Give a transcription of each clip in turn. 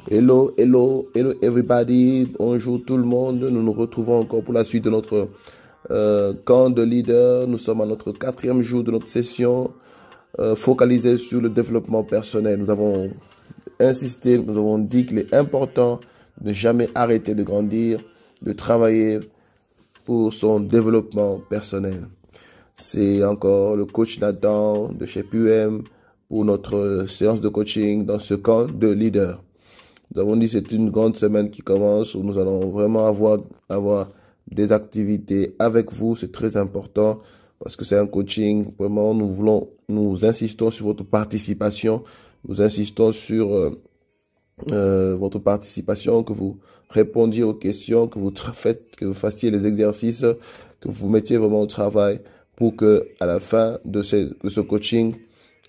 Hello, hello, hello everybody. Bonjour tout le monde. Nous nous retrouvons encore pour la suite de notre camp de leader. Nous sommes à notre 4e jour de notre session focalisée sur le développement personnel. Nous avons insisté, nous avons dit qu'il est important de ne jamais arrêter de grandir, de travailler pour son développement personnel. C'est encore le coach Nathan de chez PUM pour notre séance de coaching dans ce camp de leader. Nous avons dit que c'est une grande semaine qui commence où nous allons vraiment avoir des activités avec vous. C'est très important parce que c'est un coaching. Vraiment, nous insistons sur votre participation. Nous insistons sur votre participation, que vous répondiez aux questions, que vous fassiez les exercices, que vous mettiez vraiment au travail pour que à la fin de ce coaching,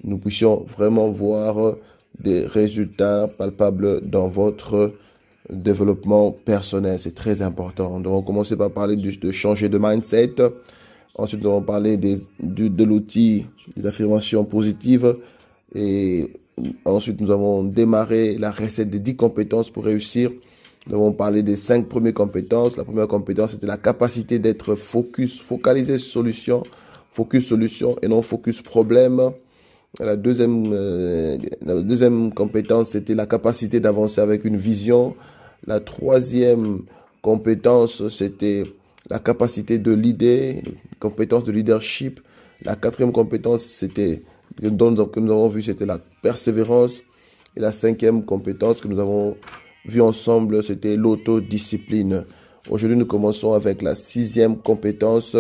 nous puissions vraiment voir des résultats palpables dans votre développement personnel. C'est très important. Nous allons commencer par parler de changer de mindset. Ensuite, nous allons parler de l'outil des affirmations positives. Et ensuite, nous avons démarré la recette des 10 compétences pour réussir. Nous avons parlé des 5 premières compétences. La première compétence, c'était la capacité d'être focalisé solution et non focus problème. La deuxième compétence, c'était la capacité d'avancer avec une vision. La troisième compétence, c'était la capacité de leader, compétence de leadership. La quatrième compétence, que nous avons vu, c'était la persévérance. Et la cinquième compétence que nous avons vue ensemble, c'était l'autodiscipline. Aujourd'hui, nous commençons avec la 6e compétence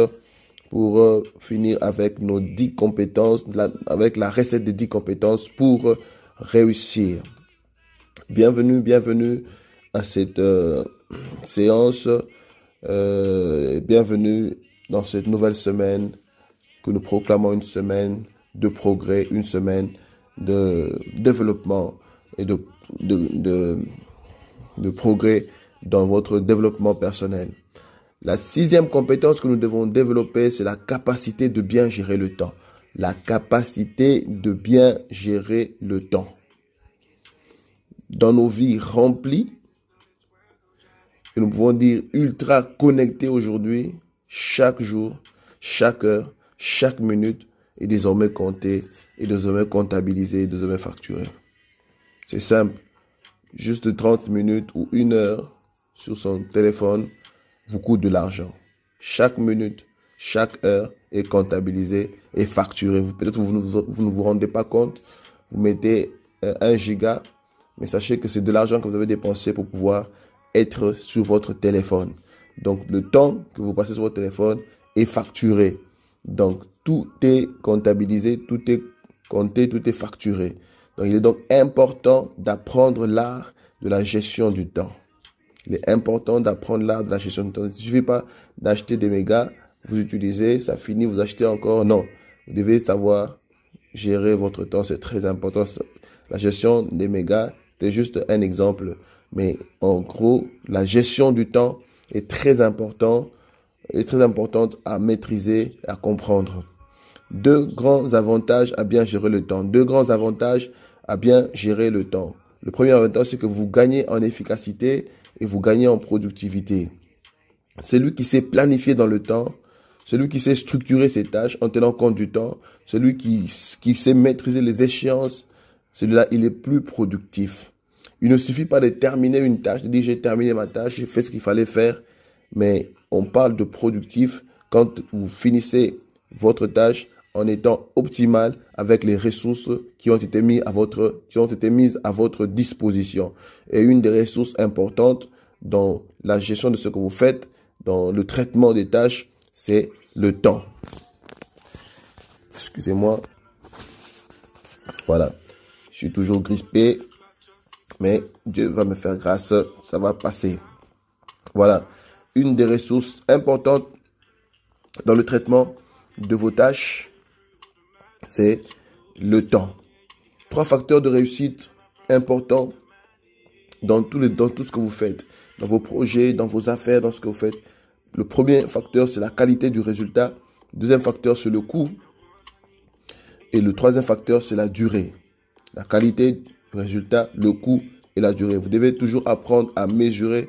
pour finir avec nos 10 compétences, avec la recette des 10 compétences pour réussir. Bienvenue à cette séance. Bienvenue dans cette nouvelle semaine que nous proclamons une semaine de progrès, une semaine de développement et de progrès dans votre développement personnel. La 6e compétence que nous devons développer, c'est la capacité de bien gérer le temps. La capacité de bien gérer le temps. Dans nos vies remplies, et nous pouvons dire ultra connectées aujourd'hui, chaque jour, chaque heure, chaque minute est désormais comptée, est désormais comptabilisée, est désormais facturée. C'est simple. Juste 30 minutes ou 1 heure sur son téléphone vous coûte de l'argent. Chaque minute, chaque heure est comptabilisée et facturée. Peut-être que vous ne vous rendez pas compte. Vous mettez 1 giga, mais sachez que c'est de l'argent que vous avez dépensé pour pouvoir être sur votre téléphone. Donc, le temps que vous passez sur votre téléphone est facturé. Donc, tout est comptabilisé, tout est compté, tout est facturé. Donc, il est donc important d'apprendre l'art de la gestion du temps. Il est important d'apprendre l'art de la gestion du temps. Il ne suffit pas d'acheter des mégas, vous utilisez, ça finit, vous achetez encore. Non, vous devez savoir gérer votre temps, c'est très important. La gestion des mégas, c'est juste un exemple. Mais en gros, la gestion du temps est très importante à maîtriser, à comprendre. 2 grands avantages à bien gérer le temps. 2 grands avantages à bien gérer le temps. Le premier avantage, c'est que vous gagnez en efficacité et vous gagnez en productivité. Celui qui sait planifier dans le temps, celui qui sait structurer ses tâches en tenant compte du temps, celui qui sait maîtriser les échéances, celui-là, il est plus productif. Il ne suffit pas de terminer une tâche, de dire j'ai terminé ma tâche, j'ai fait ce qu'il fallait faire, mais on parle de productif quand vous finissez votre tâche en étant optimal avec les ressources qui ont été mises à votre disposition. Et une des ressources importantes dans la gestion de ce que vous faites, dans le traitement des tâches, c'est le temps. Excusez-moi. Voilà. Je suis toujours crispé, mais Dieu va me faire grâce, ça va passer. Voilà. Une des ressources importantes dans le traitement de vos tâches, c'est le temps. 3 facteurs de réussite importants dans tout ce que vous faites, dans vos projets, dans vos affaires, dans ce que vous faites. Le premier facteur, c'est la qualité du résultat. Le deuxième facteur, c'est le coût. Et le troisième facteur, c'est la durée. La qualité, le résultat, le coût et la durée. Vous devez toujours apprendre à mesurer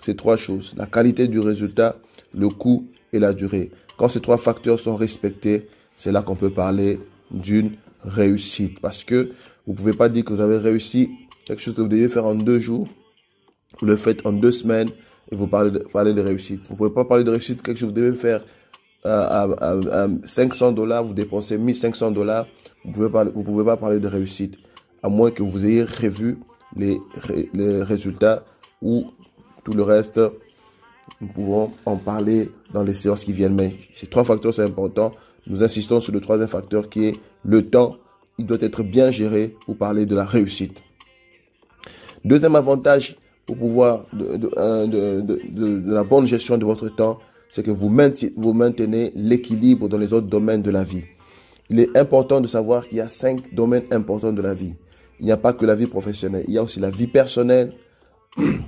ces trois choses. La qualité du résultat, le coût et la durée. Quand ces trois facteurs sont respectés, c'est là qu'on peut parler d'une réussite. Parce que vous ne pouvez pas dire que vous avez réussi quelque chose que vous devez faire en 2 jours. Vous le faites en 2 semaines et vous parlez de réussite. Vous ne pouvez pas parler de réussite, quelque chose que vous devez faire à $500, vous dépensez $1 500. Vous ne pouvez pas parler de réussite. À moins que vous ayez revu les résultats ou tout le reste. Nous pouvons en parler dans les séances qui viennent. Mais ces trois facteurs, c'est important. Nous insistons sur le troisième facteur qui est le temps. Il doit être bien géré pour parler de la réussite. Deuxième avantage pour pouvoir de la bonne gestion de votre temps, c'est que vous maintenez l'équilibre dans les autres domaines de la vie. Il est important de savoir qu'il y a 5 domaines importants de la vie. Il n'y a pas que la vie professionnelle. Il y a aussi la vie personnelle,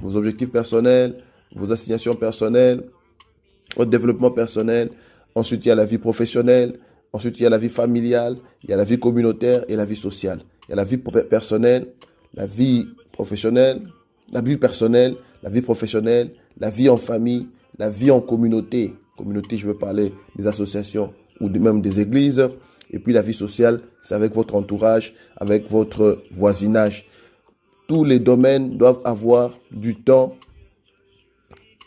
vos objectifs personnels, vos assignations personnelles, votre développement personnel. Ensuite, il y a la vie professionnelle. Ensuite, il y a la vie familiale. Il y a la vie communautaire et la vie sociale. Il y a la vie personnelle, la vie professionnelle, la vie personnelle, la vie professionnelle, la vie en famille, la vie en communauté. Communauté, je veux parler des associations ou même des églises. Et puis la vie sociale, c'est avec votre entourage, avec votre voisinage. Tous les domaines doivent avoir du temps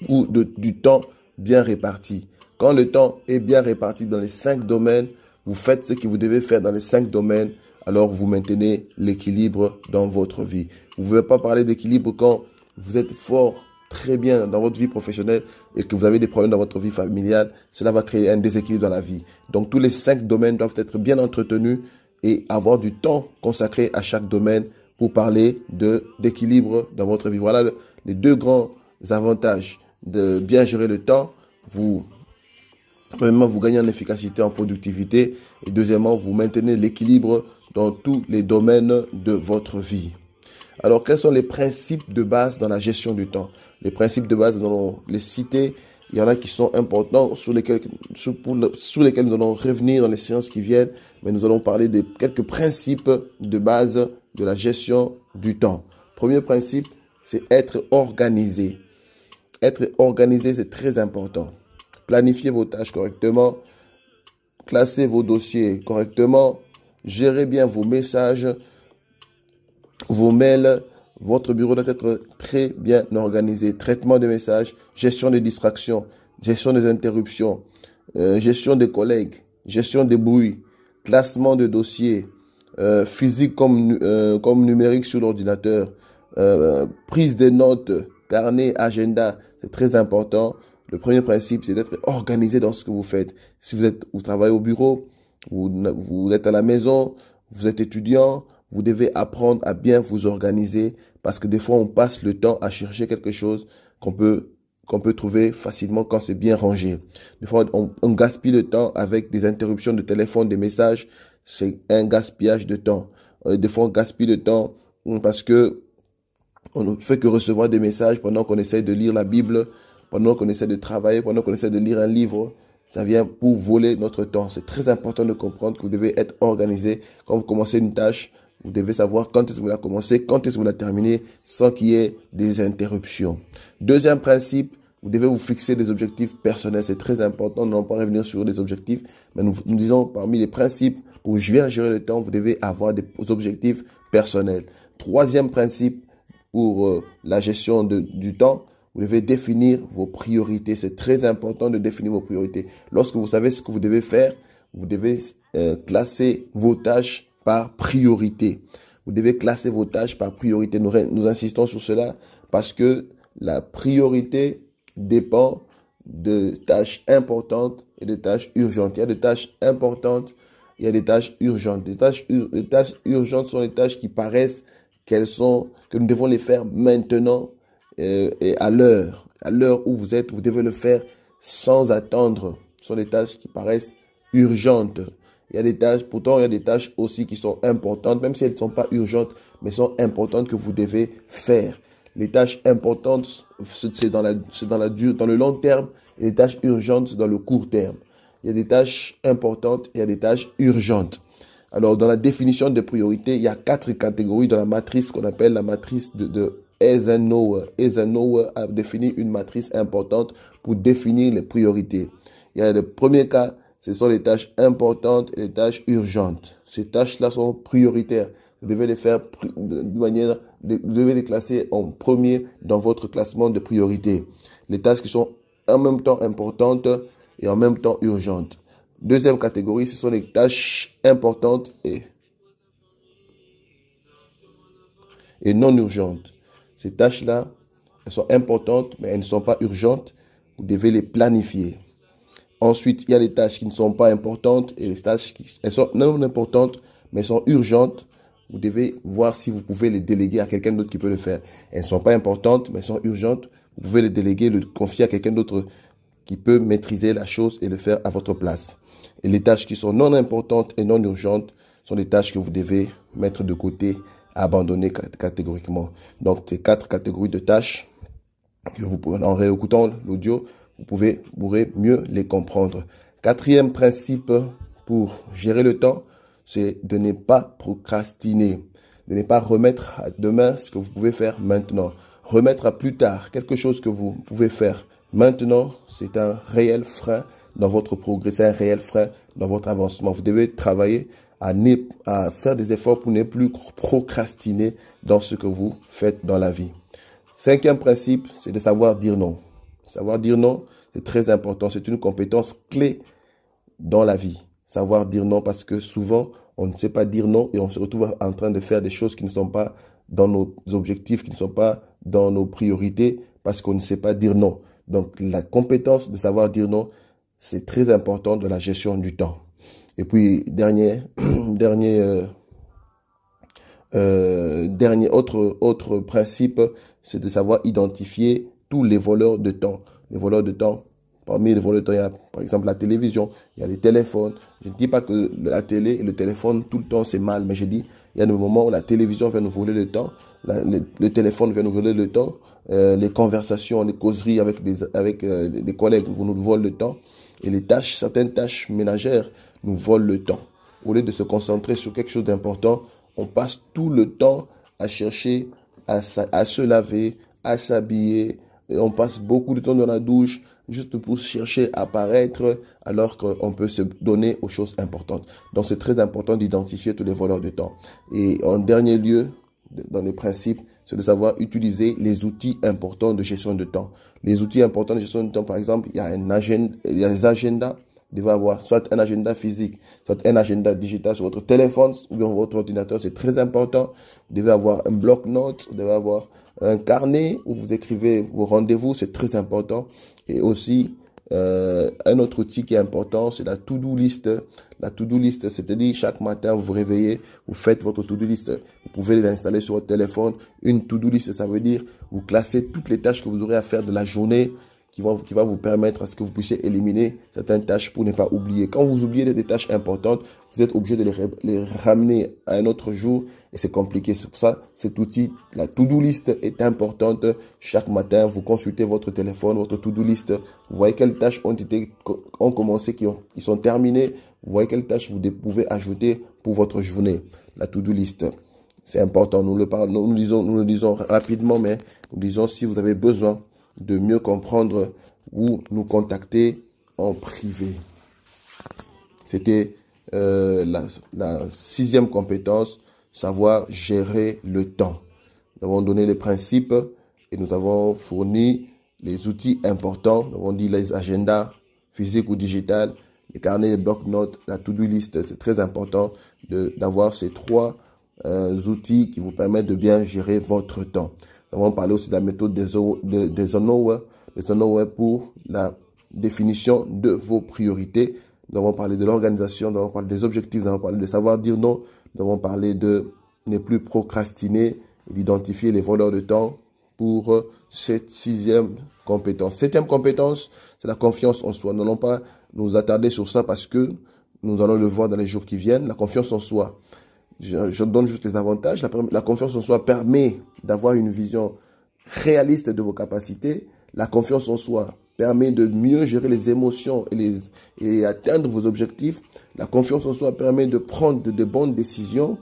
ou du temps bien réparti. Quand le temps est bien réparti dans les 5 domaines, vous faites ce que vous devez faire dans les 5 domaines, alors vous maintenez l'équilibre dans votre vie. Vous ne pouvez pas parler d'équilibre quand vous êtes fort, très bien dans votre vie professionnelle et que vous avez des problèmes dans votre vie familiale. Cela va créer un déséquilibre dans la vie. Donc tous les 5 domaines doivent être bien entretenus et avoir du temps consacré à chaque domaine pour parler d'équilibre dans votre vie. Voilà les 2 grands avantages de bien gérer le temps. Premièrement, vous gagnez en efficacité, en productivité. Et deuxièmement, vous maintenez l'équilibre dans tous les domaines de votre vie. Alors, quels sont les principes de base dans la gestion du temps? Les principes de base, nous allons les citer. Il y en a qui sont importants, sur lesquels nous allons revenir dans les séances qui viennent. Mais nous allons parler de quelques principes de base de la gestion du temps. Premier principe, c'est être organisé. Être organisé, c'est très important. Planifiez vos tâches correctement. Classez vos dossiers correctement. Gérez bien vos messages, vos mails. Votre bureau doit être très bien organisé. Traitement des messages, gestion des distractions, gestion des interruptions, gestion des collègues, gestion des bruits, classement de dossiers, physique comme numérique sur l'ordinateur, prise de notes, carnet, agenda. C'est très important. Le premier principe, c'est d'être organisé dans ce que vous faites. Si vous travaillez au bureau, vous êtes à la maison, vous êtes étudiant, vous devez apprendre à bien vous organiser parce que des fois, on passe le temps à chercher quelque chose qu'on peut trouver facilement quand c'est bien rangé. Des fois, on gaspille le temps avec des interruptions de téléphone, des messages. C'est un gaspillage de temps. Des fois, on gaspille le temps parce que on ne fait que recevoir des messages pendant qu'on essaie de lire la Bible, pendant qu'on essaie de travailler, pendant qu'on essaie de lire un livre. Ça vient pour voler notre temps. C'est très important de comprendre que vous devez être organisé. Quand vous commencez une tâche, vous devez savoir quand est-ce que vous la commencez, quand est-ce que vous la terminez, sans qu'il y ait des interruptions. Deuxième principe, vous devez vous fixer des objectifs personnels. C'est très important. Nous n'allons pas revenir sur les objectifs, mais nous disons parmi les principes pour bien gérer le temps, vous devez avoir des objectifs personnels. Troisième principe pour la gestion du temps, vous devez définir vos priorités. C'est très important de définir vos priorités. Lorsque vous savez ce que vous devez faire, vous devez classer vos tâches par priorité. Vous devez classer vos tâches par priorité. Nous insistons sur cela parce que la priorité dépend de tâches importantes et de tâches urgentes. Il y a des tâches importantes, il y a des tâches urgentes. Les tâches urgentes sont les tâches qui paraissent que nous devons les faire maintenant et à l'heure où vous êtes, vous devez le faire sans attendre. Ce sont des tâches qui paraissent urgentes. Il y a des tâches, pourtant il y a des tâches aussi qui sont importantes, même si elles ne sont pas urgentes, mais sont importantes que vous devez faire. Les tâches importantes, c'est dans le long terme, et les tâches urgentes, c'est dans le court terme. Il y a des tâches importantes, il y a des tâches urgentes. Alors, dans la définition de priorité, il y a 4 catégories dans la matrice qu'on appelle la matrice de Eisenhower. Eisenhower a défini une matrice importante pour définir les priorités. Il y a le premier cas, ce sont les tâches importantes et les tâches urgentes. Ces tâches-là sont prioritaires. Vous devez les faire de manière, vous devez les classer en premier dans votre classement de priorité. Les tâches qui sont en même temps importantes et en même temps urgentes. Deuxième catégorie, ce sont les tâches importantes et non urgentes. Ces tâches-là, elles sont importantes, mais elles ne sont pas urgentes. Vous devez les planifier. Ensuite, il y a les tâches qui ne sont pas importantes et les tâches qui elles sont non importantes, mais sont urgentes. Vous devez voir si vous pouvez les déléguer à quelqu'un d'autre qui peut le faire. Elles ne sont pas importantes, mais sont urgentes. Vous pouvez les déléguer, le confier à quelqu'un d'autre qui peut maîtriser la chose et le faire à votre place. Et les tâches qui sont non importantes et non urgentes sont les tâches que vous devez mettre de côté, abandonner catégoriquement. Donc, ces 4 catégories de tâches, que vous pouvez, en réécoutant l'audio, vous pourrez mieux les comprendre. 4e principe pour gérer le temps, c'est de ne pas procrastiner, de ne pas remettre à demain ce que vous pouvez faire maintenant. Remettre à plus tard quelque chose que vous pouvez faire maintenant, c'est un réel frein dans votre progrès, c'est un réel frein dans votre avancement. Vous devez travailler à faire des efforts pour ne plus procrastiner dans ce que vous faites dans la vie. 5e principe, c'est de savoir dire non. Savoir dire non, c'est très important. C'est une compétence clé dans la vie. Savoir dire non, parce que souvent, on ne sait pas dire non et on se retrouve en train de faire des choses qui ne sont pas dans nos objectifs, qui ne sont pas dans nos priorités, parce qu'on ne sait pas dire non. Donc, la compétence de savoir dire non, c'est très important dans la gestion du temps. Et puis, autre principe, c'est de savoir identifier tous les voleurs de temps. Les voleurs de temps, parmi les voleurs de temps, il y a par exemple la télévision, il y a les téléphones. Je ne dis pas que la télé et le téléphone, tout le temps, c'est mal, mais je dis, il y a des moments où la télévision vient nous voler le temps, le téléphone vient nous voler le temps, les conversations, les causeries avec des collègues nous volent le temps, et les tâches, certaines tâches ménagères nous volent le temps. Au lieu de se concentrer sur quelque chose d'important, on passe tout le temps à chercher à se laver, à s'habiller. On passe beaucoup de temps dans la douche juste pour chercher à paraître alors qu'on peut se donner aux choses importantes. Donc, c'est très important d'identifier tous les voleurs de temps. Et en dernier lieu, dans les principes, c'est de savoir utiliser les outils importants de gestion de temps. Les outils importants de gestion de temps, par exemple, il y a des agendas. Vous devez avoir soit un agenda physique, soit un agenda digital sur votre téléphone ou bien votre ordinateur. C'est très important. Vous devez avoir un bloc-notes, vous devez avoir un carnet où vous écrivez vos rendez-vous. C'est très important. Et aussi, un autre outil qui est important, c'est la to-do list. La to-do list, c'est-à-dire chaque matin, vous vous réveillez, vous faites votre to-do list. Vous pouvez l'installer sur votre téléphone. Une to-do list, ça veut dire vous classez toutes les tâches que vous aurez à faire de la journée, qui va vous permettre à ce que vous puissiez éliminer certaines tâches pour ne pas oublier. Quand vous oubliez des tâches importantes, vous êtes obligé de les ramener à un autre jour et c'est compliqué. C'est pour ça, cet outil, la to-do list est importante. Chaque matin, vous consultez votre téléphone, votre to-do list. Vous voyez quelles tâches ont commencé, qui sont terminées. Vous voyez quelles tâches vous pouvez ajouter pour votre journée. La to-do list, c'est important. Nous le disons rapidement, mais nous disons si vous avez besoin de mieux comprendre ou nous contacter en privé. C'était la 6e compétence, savoir gérer le temps. Nous avons donné les principes et nous avons fourni les outils importants. Nous avons dit les agendas physiques ou digitales, les carnets, les blocs-notes, la to-do list. C'est très important d'avoir ces 3 outils qui vous permettent de bien gérer votre temps. Nous avons parlé aussi de la méthode d'Eisenhower pour la définition de vos priorités. Nous avons parlé de l'organisation, nous avons parlé des objectifs, nous avons parlé de savoir dire non, nous avons parlé de ne plus procrastiner et d'identifier les voleurs de temps pour cette 6e compétence. 7e compétence, c'est la confiance en soi. Nous n'allons pas nous attarder sur ça parce que nous allons le voir dans les jours qui viennent. La confiance en soi. Je donne juste les avantages. La confiance en soi permet d'avoir une vision réaliste de vos capacités. La confiance en soi permet de mieux gérer les émotions et atteindre vos objectifs. La confiance en soi permet de prendre de bonnes décisions,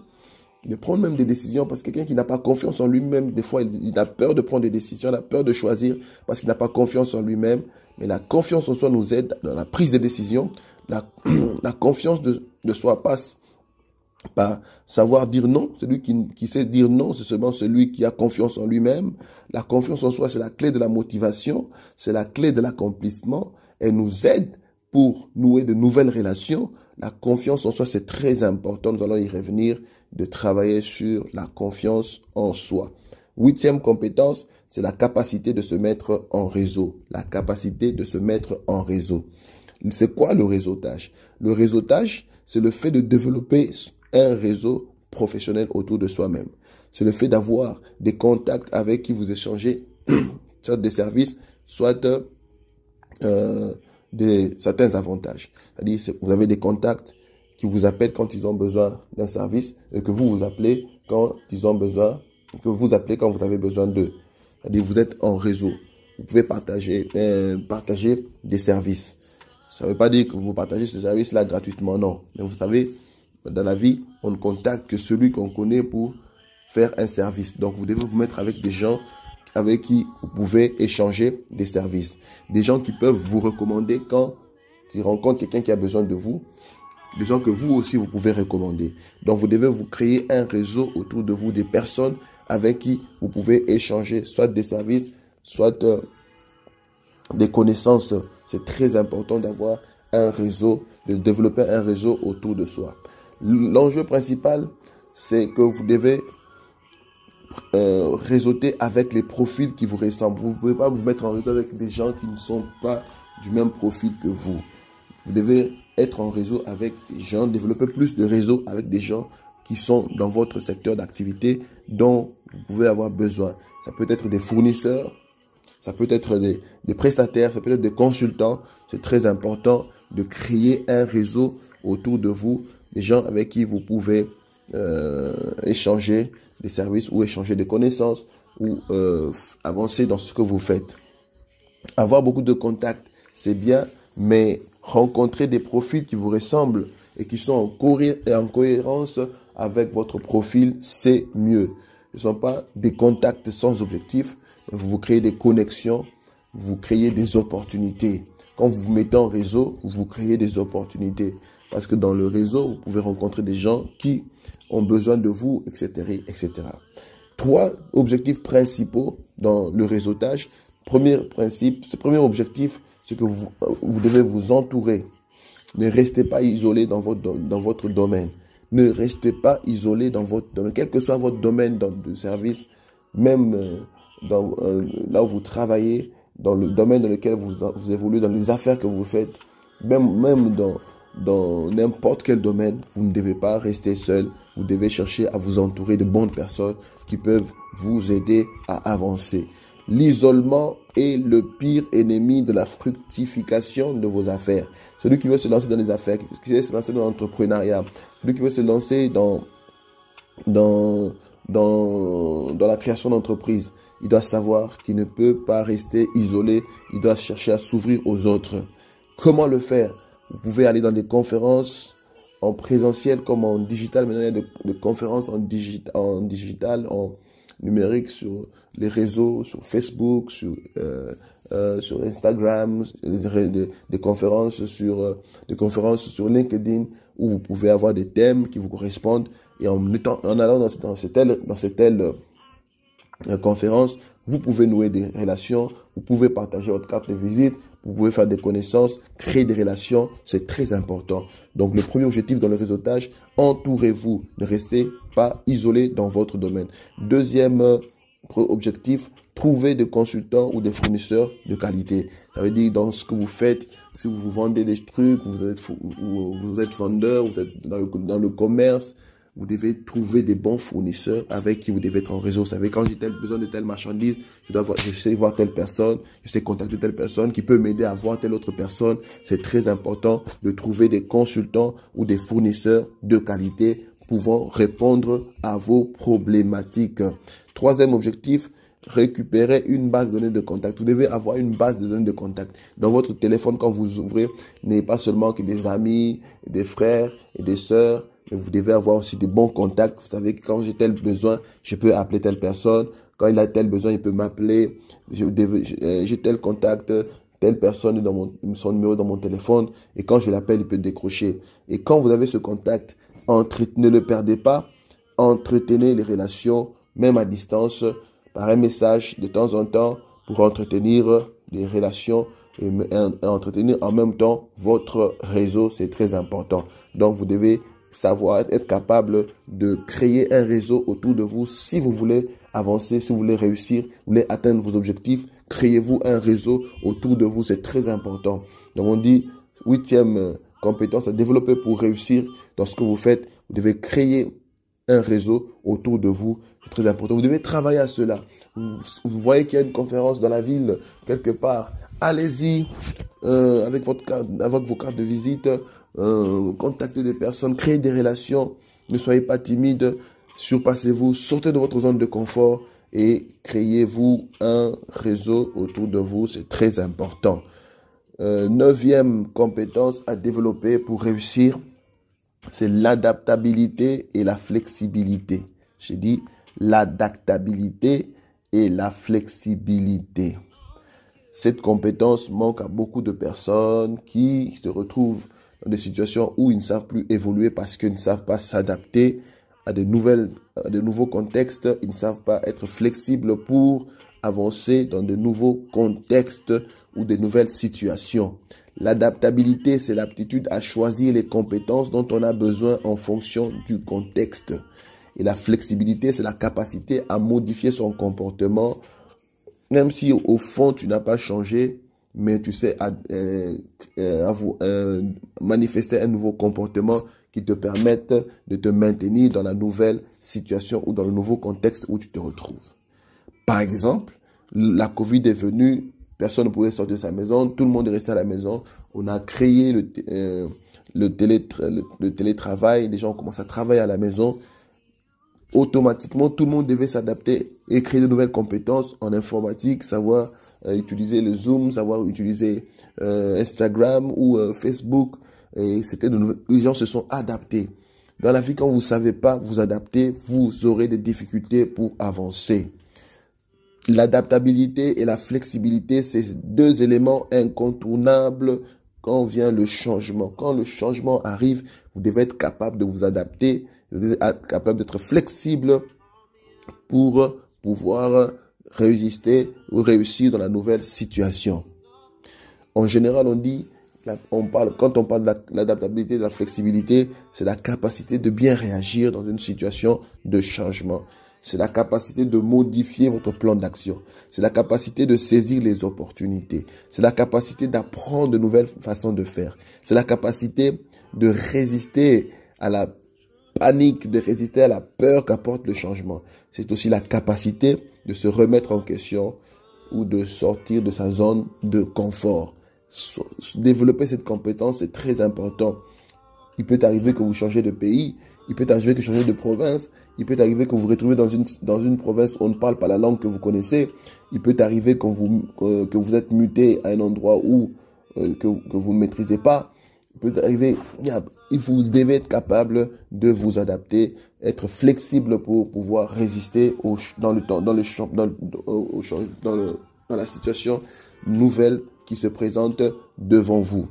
de prendre même des décisions, parce que quelqu'un qui n'a pas confiance en lui-même, des fois, il a peur de prendre des décisions, il a peur de choisir parce qu'il n'a pas confiance en lui-même. Mais la confiance en soi nous aide dans la prise de décision. La confiance de soi passe par savoir dire non. Celui qui sait dire non, c'est seulement celui qui a confiance en lui-même. La confiance en soi, c'est la clé de la motivation, c'est la clé de l'accomplissement. Elle nous aide pour nouer de nouvelles relations. La confiance en soi, c'est très important. Nous allons y revenir, de travailler sur la confiance en soi. 8e compétence, c'est la capacité de se mettre en réseau. La capacité de se mettre en réseau. C'est quoi le réseautage? Le réseautage, c'est le fait de développer un réseau professionnel autour de soi-même. C'est le fait d'avoir des contacts avec qui vous échangez soit des services, soit certains avantages. C'est-à-dire, vous avez des contacts qui vous appellent quand ils ont besoin d'un service et que vous appelez quand ils ont besoin, que vous appelez quand vous avez besoin d'eux. C'est-à-dire, vous êtes en réseau. Vous pouvez partager des services. Ça ne veut pas dire que vous partagez ce service-là gratuitement, non. Mais vous savez, dans la vie, on ne contacte que celui qu'on connaît pour faire un service. Donc, vous devez vous mettre avec des gens avec qui vous pouvez échanger des services. Des gens qui peuvent vous recommander quand ils rencontrent quelqu'un qui a besoin de vous. Des gens que vous aussi, vous pouvez recommander. Donc, vous devez vous créer un réseau autour de vous, des personnes avec qui vous pouvez échanger soit des services, soit des connaissances. C'est très important d'avoir un réseau, de développer un réseau autour de soi. L'enjeu principal, c'est que vous devez réseauter avec les profils qui vous ressemblent. Vous ne pouvez pas vous mettre en réseau avec des gens qui ne sont pas du même profil que vous. Vous devez être en réseau avec des gens, développer plus de réseaux avec des gens qui sont dans votre secteur d'activité dont vous pouvez avoir besoin. Ça peut être des fournisseurs, ça peut être des prestataires, ça peut être des consultants. C'est très important de créer un réseau autour de vous, des gens avec qui vous pouvez échanger des services ou échanger des connaissances ou avancer dans ce que vous faites. Avoir beaucoup de contacts, c'est bien, mais rencontrer des profils qui vous ressemblent et qui sont en cohérence avec votre profil, c'est mieux. Ce ne sont pas des contacts sans objectif. Vous créez des connexions, vous créez des opportunités. Quand vous vous mettez en réseau, vous créez des opportunités. Parce que dans le réseau, vous pouvez rencontrer des gens qui ont besoin de vous, etc., etc. 3 objectifs principaux dans le réseautage. Premier objectif, c'est que vous devez vous entourer. Ne restez pas isolé dans votre domaine. Ne restez pas isolé dans votre domaine. Quel que soit votre domaine de service, même là où vous travaillez, dans le domaine dans lequel vous évoluez, dans les affaires que vous faites, même dans n'importe quel domaine, vous ne devez pas rester seul. Vous devez chercher à vous entourer de bonnes personnes qui peuvent vous aider à avancer. L'isolement est le pire ennemi de la fructification de vos affaires. Celui qui veut se lancer dans les affaires, qui veut se lancer dans l'entrepreneuriat, celui qui veut se lancer dans la création d'entreprise, il doit savoir qu'il ne peut pas rester isolé. Il doit chercher à s'ouvrir aux autres. Comment le faire? Vous pouvez aller dans des conférences en présentiel comme en digital. Maintenant, il y a des conférences en digital, en numérique, sur les réseaux, sur Facebook, sur Instagram, des conférences sur LinkedIn où vous pouvez avoir des thèmes qui vous correspondent. Et en allant dans cette telle conférence, vous pouvez nouer des relations, vous pouvez partager votre carte de visite, vous pouvez faire des connaissances, créer des relations, c'est très important. Donc le premier objectif dans le réseautage, entourez-vous, ne restez pas isolé dans votre domaine. Deuxième objectif, trouvez des consultants ou des fournisseurs de qualité. Ça veut dire dans ce que vous faites, si vous vendez des trucs, vous êtes vendeur, vous êtes dans le commerce, vous devez trouver des bons fournisseurs avec qui vous devez être en réseau. Vous savez, quand j'ai besoin de telle marchandise, je sais voir telle personne, je sais contacter telle personne qui peut m'aider à voir telle autre personne. C'est très important de trouver des consultants ou des fournisseurs de qualité pouvant répondre à vos problématiques. Troisième objectif, récupérer une base de données de contact. Vous devez avoir une base de données de contact. Dans votre téléphone, quand vous ouvrez, n'ayez pas seulement que des amis, des frères et des sœurs, mais vous devez avoir aussi des bons contacts. Vous savez que quand j'ai tel besoin, je peux appeler telle personne. Quand il a tel besoin, il peut m'appeler. J'ai tel contact, telle personne est dans son numéro dans mon téléphone. Et quand je l'appelle, il peut décrocher. Et quand vous avez ce contact, ne le perdez pas. Entretenez les relations, même à distance, par un message de temps en temps pour entretenir les relations et entretenir en même temps votre réseau. C'est très important. Donc, vous devez savoir être capable de créer un réseau autour de vous si vous voulez avancer, si vous voulez réussir, vous voulez atteindre vos objectifs. Créez-vous un réseau autour de vous. C'est très important. Donc, on dit, 8e compétence à développer pour réussir dans ce que vous faites. Vous devez créer un réseau autour de vous. C'est très important. Vous devez travailler à cela. Vous voyez qu'il y a une conférence dans la ville, quelque part. Allez-y avec vos cartes de visite. Contactez des personnes. Créez des relations. Ne soyez pas timide. Surpassez-vous. Sortez de votre zone de confort et créez-vous un réseau autour de vous. C'est très important. 9e compétence à développer pour réussir, c'est l'adaptabilité et la flexibilité. J'ai dit l'adaptabilité et la flexibilité. Cette compétence manque à beaucoup de personnes qui se retrouvent dans des situations où ils ne savent plus évoluer parce qu'ils ne savent pas s'adapter à de nouveaux contextes. Ils ne savent pas être flexibles pour avancer dans de nouveaux contextes ou de nouvelles situations. L'adaptabilité, c'est l'aptitude à choisir les compétences dont on a besoin en fonction du contexte. Et la flexibilité, c'est la capacité à modifier son comportement, même si au fond, tu n'as pas changé, mais tu sais manifester un nouveau comportement qui te permette de te maintenir dans la nouvelle situation ou dans le nouveau contexte où tu te retrouves. Par exemple, la Covid est venue, personne ne pouvait sortir de sa maison, tout le monde est resté à la maison. On a créé le télétravail, les gens ont commencé à travailler à la maison. Automatiquement, tout le monde devait s'adapter et créer de nouvelles compétences en informatique, savoir utiliser le Zoom, savoir utiliser Instagram ou Facebook. Et les gens se sont adaptés. Dans la vie, quand vous ne savez pas vous adapter, vous aurez des difficultés pour avancer. L'adaptabilité et la flexibilité, c'est deux éléments incontournables quand vient le changement. Quand le changement arrive, vous devez être capable de vous adapter, vous devez être capable d'être flexible pour pouvoir résister ou réussir dans la nouvelle situation. En général, quand on parle de l'adaptabilité, de la flexibilité, c'est la capacité de bien réagir dans une situation de changement. C'est la capacité de modifier votre plan d'action. C'est la capacité de saisir les opportunités. C'est la capacité d'apprendre de nouvelles façons de faire. C'est la capacité de résister à la panique, de résister à la peur qu'apporte le changement. C'est aussi la capacité de se remettre en question ou de sortir de sa zone de confort. Développer cette compétence, c'est très important. Il peut arriver que vous changez de pays, il peut arriver que vous changez de province, il peut arriver que vous vous retrouvez dans une province où on ne parle pas la langue que vous connaissez, il peut arriver que vous êtes muté à un endroit où que vous ne maîtrisez pas, il peut arriver, vous devez être capable de vous adapter, être flexible pour pouvoir résister dans la situation nouvelle qui se présente devant vous.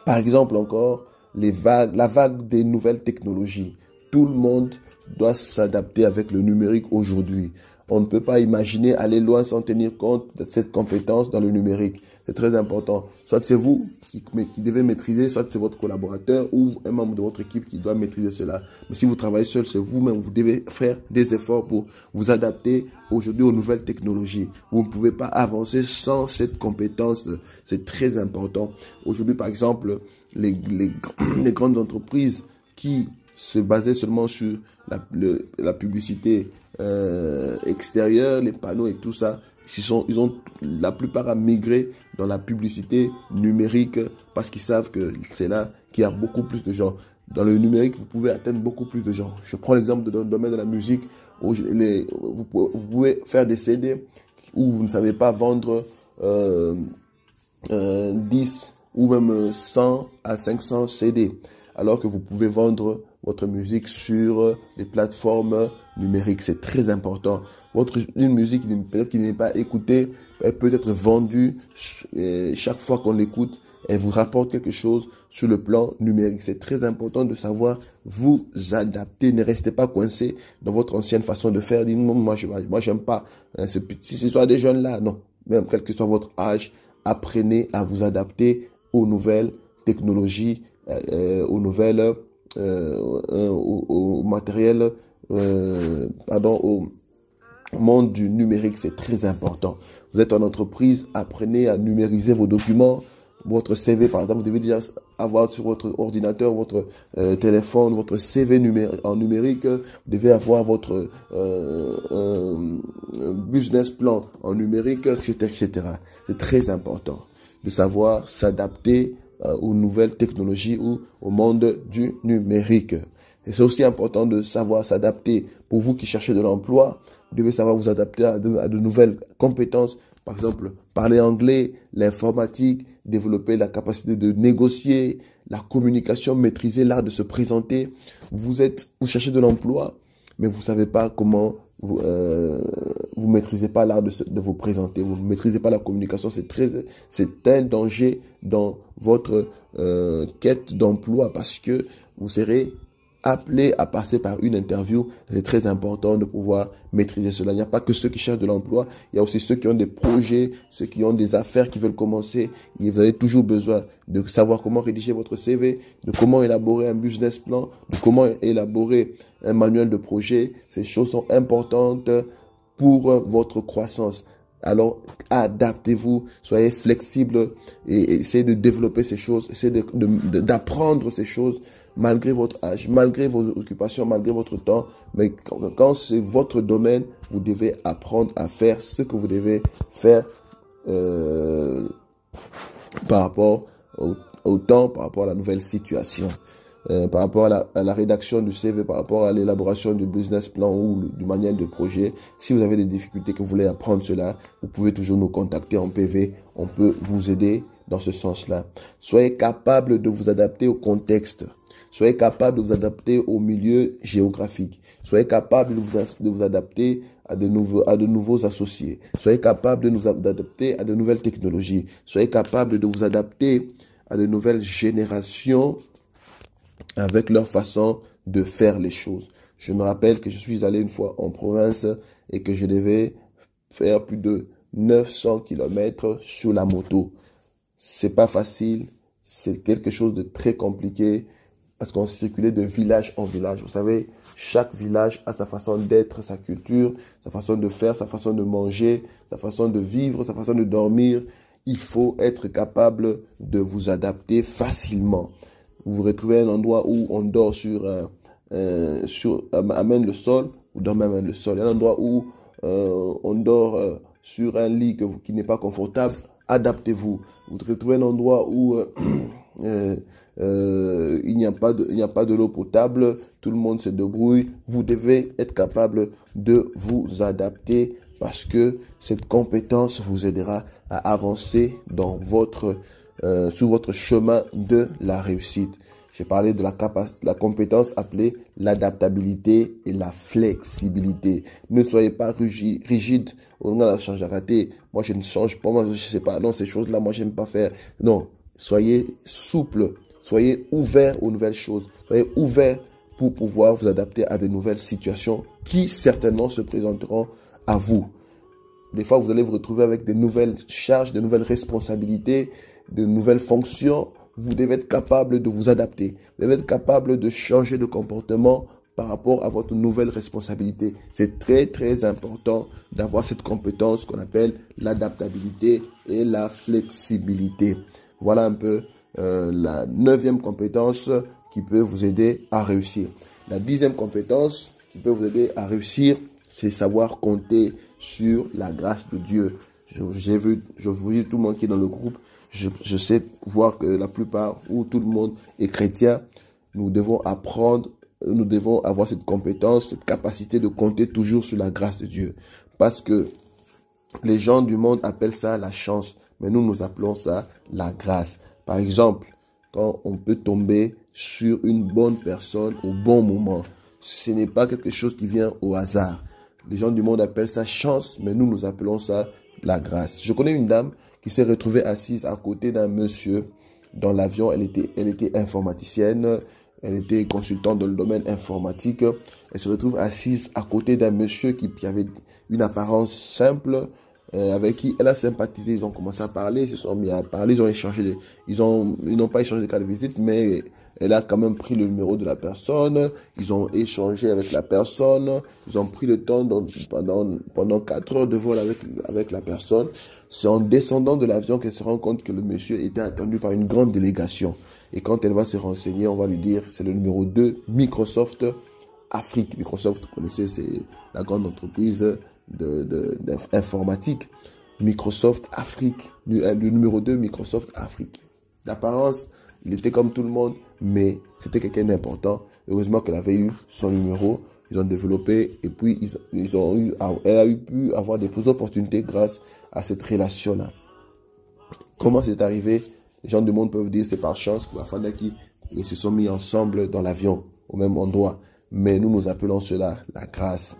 Par exemple encore, la vague des nouvelles technologies. Tout le monde doit s'adapter avec le numérique aujourd'hui. On ne peut pas imaginer aller loin sans tenir compte de cette compétence dans le numérique. C'est très important. Soit c'est vous qui devez maîtriser, soit c'est votre collaborateur ou un membre de votre équipe qui doit maîtriser cela. Mais si vous travaillez seul, c'est vous-même. Vous devez faire des efforts pour vous adapter aujourd'hui aux nouvelles technologies. Vous ne pouvez pas avancer sans cette compétence. C'est très important. Aujourd'hui, par exemple, les grandes entreprises qui se basaient seulement sur la publicité extérieure, les panneaux et tout ça, la plupart a migré dans la publicité numérique parce qu'ils savent que c'est là qu'il y a beaucoup plus de gens. Dans le numérique, vous pouvez atteindre beaucoup plus de gens. Je prends l'exemple dans le domaine de la musique. Vous pouvez faire des CD où vous ne savez pas vendre 10 ou même 100 à 500 CD, alors que vous pouvez vendre votre musique sur les plateformes numériques. C'est très important. Une musique peut-être qui n'est pas écoutée, elle peut être vendue chaque fois qu'on l'écoute. Elle vous rapporte quelque chose sur le plan numérique. C'est très important de savoir vous adapter. Ne restez pas coincé dans votre ancienne façon de faire. Dites, non, moi, j'aime pas. Si ce soit des jeunes là, non. Même quel que soit votre âge, apprenez à vous adapter aux nouvelles technologies, aux nouvelles, au matériel, au monde du numérique. C'est très important. Vous êtes en entreprise, apprenez à numériser vos documents. Votre CV, par exemple, vous devez déjà avoir sur votre ordinateur, votre téléphone, votre CV en numérique. Vous devez avoir votre business plan en numérique, etc., etc. C'est très important de savoir s'adapter aux nouvelles technologies ou au monde du numérique. Et c'est aussi important de savoir s'adapter. Pour vous qui cherchez de l'emploi, vous devez savoir vous adapter à de nouvelles compétences. Par exemple, parler anglais, l'informatique, développer la capacité de négocier, la communication, maîtriser l'art de se présenter. Vous cherchez de l'emploi, mais vous savez pas comment, vous maîtrisez pas l'art de vous présenter. Vous ne maîtrisez pas la communication. C'est un danger dans votre quête d'emploi parce que vous serez appelé à passer par une interview. C'est très important de pouvoir maîtriser cela. Il n'y a pas que ceux qui cherchent de l'emploi, il y a aussi ceux qui ont des projets, ceux qui ont des affaires qui veulent commencer. Et vous avez toujours besoin de savoir comment rédiger votre CV, de comment élaborer un business plan, de comment élaborer un manuel de projet. Ces choses sont importantes pour votre croissance. Alors, adaptez-vous, soyez flexible et essayez de développer ces choses, essayez d'apprendre ces choses malgré votre âge, malgré vos occupations, malgré votre temps. Mais quand c'est votre domaine, vous devez apprendre à faire ce que vous devez faire par rapport au temps, par rapport à la nouvelle situation. Par rapport à la rédaction du CV, par rapport à l'élaboration du business plan ou du manuel de projet. Si vous avez des difficultés, que vous voulez apprendre cela, vous pouvez toujours nous contacter en PV. On peut vous aider dans ce sens-là. Soyez capable de vous adapter au contexte. Soyez capable de vous adapter au milieu géographique. Soyez capable de vous adapter à de nouveaux associés. Soyez capable de vous adapter à de nouvelles technologies. Soyez capable de vous adapter à de nouvelles générations avec leur façon de faire les choses. Je me rappelle que je suis allé une fois en province et que je devais faire plus de 900 km sur la moto. C'est pas facile, c'est quelque chose de très compliqué parce qu'on circulait de village en village. Vous savez, chaque village a sa façon d'être, sa culture, sa façon de faire, sa façon de manger, sa façon de vivre, sa façon de dormir. Il faut être capable de vous adapter facilement. Vous vous retrouvez à un endroit où on dort amène le sol, vous dormez amène le sol. Il y a un endroit où on dort sur un lit qui n'est pas confortable, adaptez-vous. Vous vous retrouvez à un endroit où il n'y a pas de l'eau potable, tout le monde se débrouille. Vous devez être capable de vous adapter parce que cette compétence vous aidera à avancer dans sur votre chemin de la réussite. J'ai parlé de la compétence appelée l'adaptabilité et la flexibilité. Ne soyez pas rigide. On a la change à rater. Moi, je ne change pas. Moi, je sais pas. Non, ces choses-là, moi, j'aime pas faire. Non. Soyez souple. Soyez ouvert aux nouvelles choses. Soyez ouvert pour pouvoir vous adapter à de nouvelles situations qui certainement se présenteront à vous. Des fois, vous allez vous retrouver avec de nouvelles charges, de nouvelles responsabilités, de nouvelles fonctions. Vous devez être capable de vous adapter. Vous devez être capable de changer de comportement par rapport à votre nouvelle responsabilité. C'est très, très important d'avoir cette compétence qu'on appelle l'adaptabilité et la flexibilité. Voilà un peu la 9e compétence qui peut vous aider à réussir. La 10e compétence qui peut vous aider à réussir, c'est savoir compter sur la grâce de Dieu. Je vous dis, tout le monde qui est dans le groupe, je sais voir que la plupart ou tout le monde est chrétien. Nous devons apprendre nous devons avoir cette compétence, cette capacité de compter toujours sur la grâce de Dieu. Parce que les gens du monde appellent ça la chance, mais nous appelons ça la grâce. Par exemple, quand on peut tomber sur une bonne personne au bon moment, ce n'est pas quelque chose qui vient au hasard. Les gens du monde appellent ça chance, mais nous appelons ça la grâce. Je connais une dame qui s'est retrouvée assise à côté d'un monsieur dans l'avion. Elle était informaticienne, elle était consultante dans le domaine informatique. Elle se retrouve assise à côté d'un monsieur qui avait une apparence simple, avec qui elle a sympathisé. Ils ont commencé à parler, ils se sont mis à parler, ils ont échangé, ils n'ont pas échangé de carte de visite, mais elle a quand même pris le numéro de la personne, ils ont échangé avec la personne, ils ont pris le temps pendant 4 heures de vol avec la personne. C'est en descendant de l'avion qu'elle se rend compte que le monsieur était attendu par une grande délégation. Et quand elle va se renseigner, on va lui dire, c'est le numéro 2, Microsoft Afrique. Microsoft, vous connaissez, c'est la grande entreprise d'informatique. Microsoft Afrique, le numéro 2, Microsoft Afrique. D'apparence, il était comme tout le monde, mais c'était quelqu'un d'important. Heureusement qu'elle avait eu son numéro, ils ont développé, et puis elle a pu avoir des opportunités grâce à cette relation-là. Comment c'est arrivé? Les gens du monde peuvent dire c'est par chance que la femme qui ils se sont mis ensemble dans l'avion, au même endroit. Mais nous appelons cela la grâce.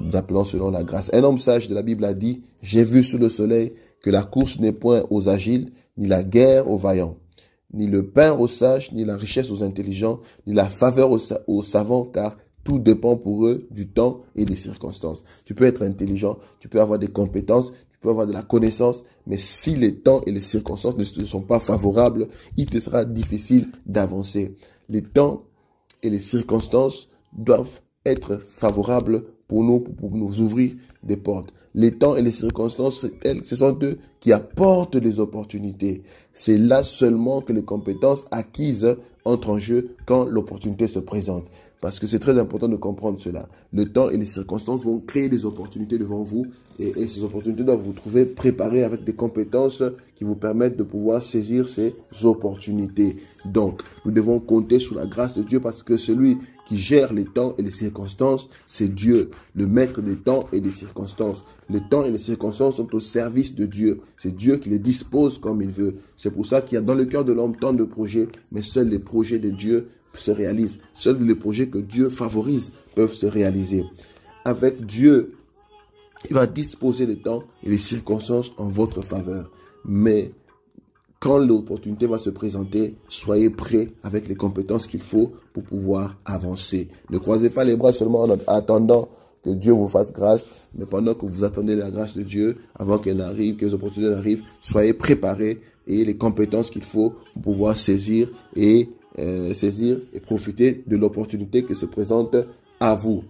Nous appelons cela la grâce. Un homme sage de la Bible a dit, j'ai vu sous le soleil que la course n'est point aux agiles, ni la guerre aux vaillants, ni le pain aux sages, ni la richesse aux intelligents, ni la faveur aux savants, car tout dépend pour eux du temps et des circonstances. Tu peux être intelligent, tu peux avoir des compétences, tu peux avoir de la connaissance, mais si les temps et les circonstances ne sont pas favorables, il te sera difficile d'avancer. Les temps et les circonstances doivent être favorables pour nous ouvrir des portes. Les temps et les circonstances, ce sont eux qui apportent les opportunités. C'est là seulement que les compétences acquises entrent en jeu quand l'opportunité se présente. Parce que c'est très important de comprendre cela. Le temps et les circonstances vont créer des opportunités devant vous et ces opportunités doivent vous trouver préparés avec des compétences qui vous permettent de pouvoir saisir ces opportunités. Donc, nous devons compter sur la grâce de Dieu parce que celui qui gère les temps et les circonstances, c'est Dieu, le maître des temps et des circonstances. Les temps et les circonstances sont au service de Dieu. C'est Dieu qui les dispose comme il veut. C'est pour ça qu'il y a dans le cœur de l'homme tant de projets, mais seuls les projets de Dieu se réalisent. Seuls les projets que Dieu favorise peuvent se réaliser. Avec Dieu, il va disposer les temps et les circonstances en votre faveur. Mais quand l'opportunité va se présenter, soyez prêts avec les compétences qu'il faut pour pouvoir avancer. Ne croisez pas les bras seulement en attendant que Dieu vous fasse grâce, mais pendant que vous attendez la grâce de Dieu, avant qu'elle arrive, que les opportunités arrivent, soyez préparés et les compétences qu'il faut pour pouvoir saisir et profiter de l'opportunité qui se présente à vous.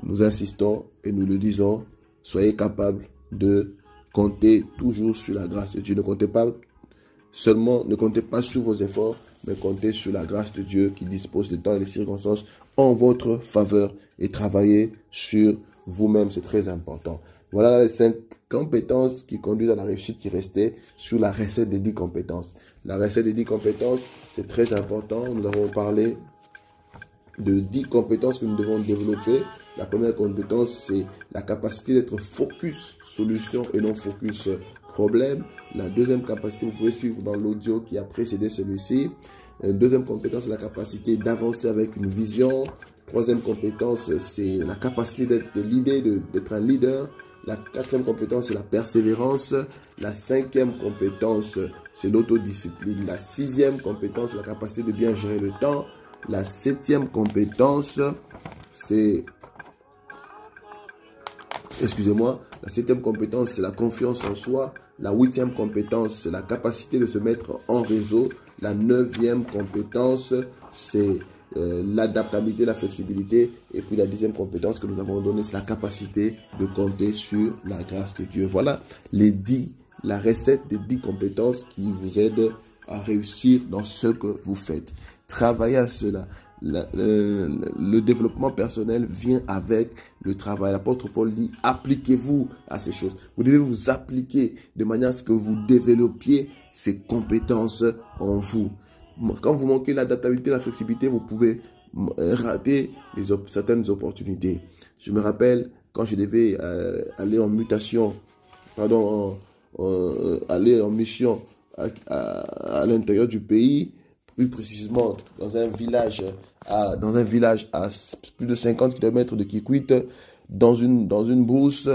Nous insistons et nous le disons, soyez capables de compter toujours sur la grâce de Dieu. Ne comptez pas sur vos efforts, mais comptez sur la grâce de Dieu qui dispose des temps et des circonstances en votre faveur et travaillez sur vous-même, c'est très important. Voilà les 5 compétences qui conduisent à la réussite qui restaient sur la recette des 10 compétences. La recette des 10 compétences, c'est très important. Nous avons parlé de 10 compétences que nous devons développer. La première compétence, c'est la capacité d'être focus solution et non focus problème. La deuxième capacité, vous pouvez suivre dans l'audio qui a précédé celui-ci. Deuxième compétence, c'est la capacité d'avancer avec une vision. Troisième compétence, c'est la capacité d'être un leader. La quatrième compétence, c'est la persévérance. La cinquième compétence, c'est l'autodiscipline. La sixième compétence, c'est la capacité de bien gérer le temps. La septième compétence, c'est... La septième compétence, c'est la confiance en soi. La huitième compétence, c'est la capacité de se mettre en réseau. La neuvième compétence, c'est l'adaptabilité, la flexibilité. Et puis la dixième compétence que nous avons donnée, c'est la capacité de compter sur la grâce de Dieu. Voilà la recette des 10 compétences qui vous aident à réussir dans ce que vous faites. Travaillez à cela. Le développement personnel vient avec le travail. L'apôtre Paul dit, appliquez-vous à ces choses. Vous devez vous appliquer de manière à ce que vous développiez ces compétences en vous. Quand vous manquez l'adaptabilité, la flexibilité, vous pouvez rater certaines opportunités. Je me rappelle quand je devais aller en mutation, aller en mission à l'intérieur du pays, plus précisément dans un village à plus de 50 km de Kikwit, dans une brousse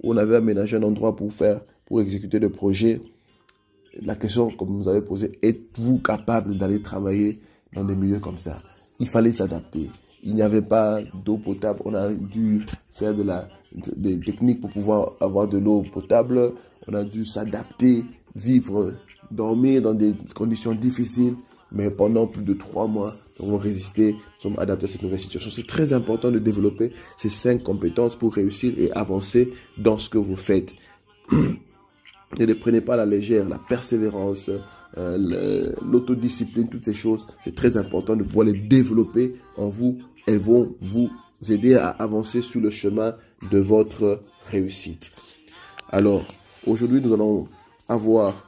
où on avait aménagé un endroit pour exécuter le projet. La question que vous nous avez posée, êtes-vous capable d'aller travailler dans des milieux comme ça? Il fallait s'adapter. Il n'y avait pas d'eau potable. On a dû faire des techniques pour pouvoir avoir de l'eau potable. On a dû s'adapter, vivre, dormir dans des conditions difficiles. Mais pendant plus de 3 mois, nous avons résisté, nous sommes adaptés à cette nouvelle situation. C'est très important de développer ces 5 compétences pour réussir et avancer dans ce que vous faites. Ne les prenez pas à la légère, la persévérance, l'autodiscipline, toutes ces choses, c'est très important de pouvoir les développer en vous. Elles vont vous aider à avancer sur le chemin de votre réussite. Alors, aujourd'hui, nous allons avoir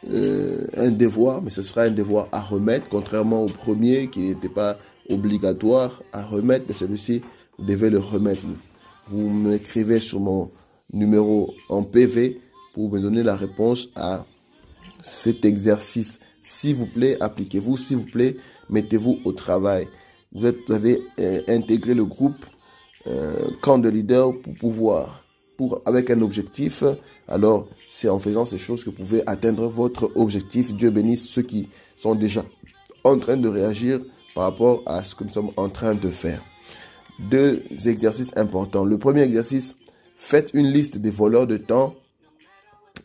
un devoir, mais ce sera un devoir à remettre, contrairement au premier qui n'était pas obligatoire à remettre, mais celui-ci, vous devez le remettre. Vous m'écrivez sur mon numéro en PV pour me donner la réponse à cet exercice. S'il vous plaît, appliquez-vous. S'il vous plaît, mettez-vous au travail. Vous avez intégré le groupe camp de leader avec un objectif. Alors, c'est en faisant ces choses que vous pouvez atteindre votre objectif. Dieu bénisse ceux qui sont déjà en train de réagir par rapport à ce que nous sommes en train de faire. 2 exercices importants. Le premier exercice, faites une liste des voleurs de temps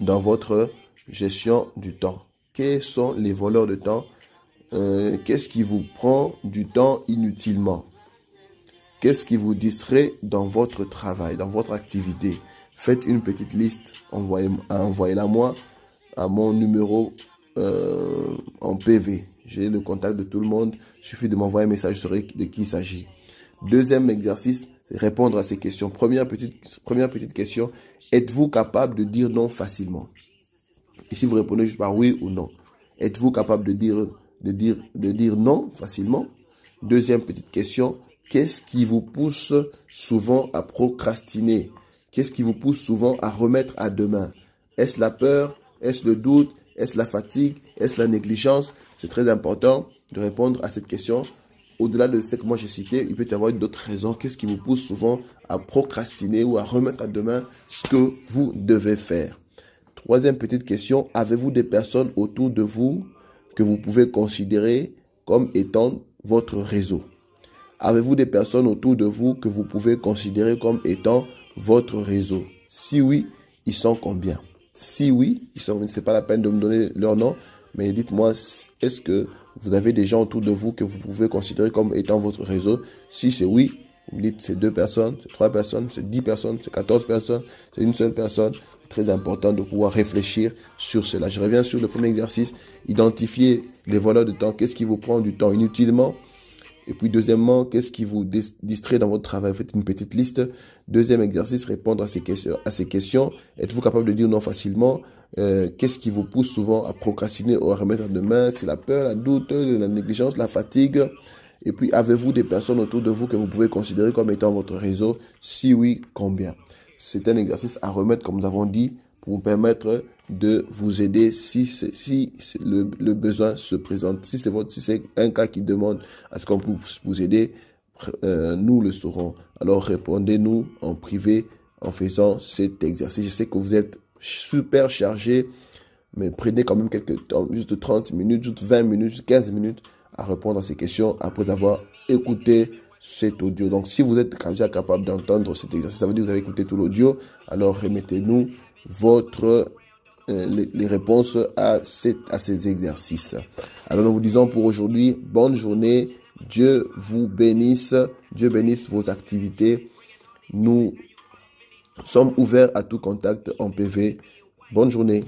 dans votre gestion du temps. Quels sont les voleurs de temps? Qu'est-ce qui vous prend du temps inutilement? Qu'est-ce qui vous distrait dans votre travail, dans votre activité? Faites une petite liste, envoyez-la moi à mon numéro en PV. J'ai le contact de tout le monde. Il suffit de m'envoyer un message, je saurai de qui il s'agit. Deuxième exercice, répondre à ces questions. Première petite question, êtes-vous capable de dire non facilement? Ici, vous répondez juste par oui ou non. Êtes-vous capable de dire non facilement? Deuxième petite question, qu'est-ce qui vous pousse souvent à procrastiner? Qu'est-ce qui vous pousse souvent à remettre à demain? Est-ce la peur? Est-ce le doute? Est-ce la fatigue? Est-ce la négligence? C'est très important de répondre à cette question. Au-delà de ce que moi j'ai cité, il peut y avoir d'autres raisons. Qu'est-ce qui vous pousse souvent à procrastiner ou à remettre à demain ce que vous devez faire? Troisième petite question, avez-vous des personnes autour de vous que vous pouvez considérer comme étant votre réseau? Avez-vous des personnes autour de vous que vous pouvez considérer comme étant votre réseau? Si oui, ils sont combien? Si oui, ce n'est pas la peine de me donner leur nom, mais dites-moi, est-ce que vous avez des gens autour de vous que vous pouvez considérer comme étant votre réseau? Si c'est oui, vous me dites c'est 2 personnes, c'est 3 personnes, c'est 10 personnes, c'est 14 personnes, c'est une seule personne. C'est très important de pouvoir réfléchir sur cela. Je reviens sur le premier exercice, identifier les voleurs de temps. Qu'est-ce qui vous prend du temps inutilement? Et puis deuxièmement, qu'est-ce qui vous distrait dans votre travail? Faites une petite liste. Deuxième exercice, répondre à ces questions. Êtes-vous capable de dire non facilement? Qu'est-ce qui vous pousse souvent à procrastiner ou à remettre à demain? C'est la peur, la doute, la négligence, la fatigue. Et puis, avez-vous des personnes autour de vous que vous pouvez considérer comme étant votre réseau? Si oui, combien? C'est un exercice à remettre, comme nous avons dit, pour vous permettre de vous aider si le besoin se présente. Si c'est un cas qui demande à ce qu'on puisse vous aider, nous le saurons. Alors répondez-nous en privé en faisant cet exercice. Je sais que vous êtes super chargé, mais prenez quand même quelques temps, juste 30 minutes, juste 20 minutes, juste 15 minutes à répondre à ces questions après avoir écouté cet audio. Donc si vous êtes déjà capable d'entendre cet exercice, ça veut dire que vous avez écouté tout l'audio, alors remettez-nous les réponses à ces exercices. Alors nous vous disons pour aujourd'hui, bonne journée, Dieu vous bénisse, Dieu bénisse vos activités. Nous sommes ouverts à tout contact en PV. Bonne journée.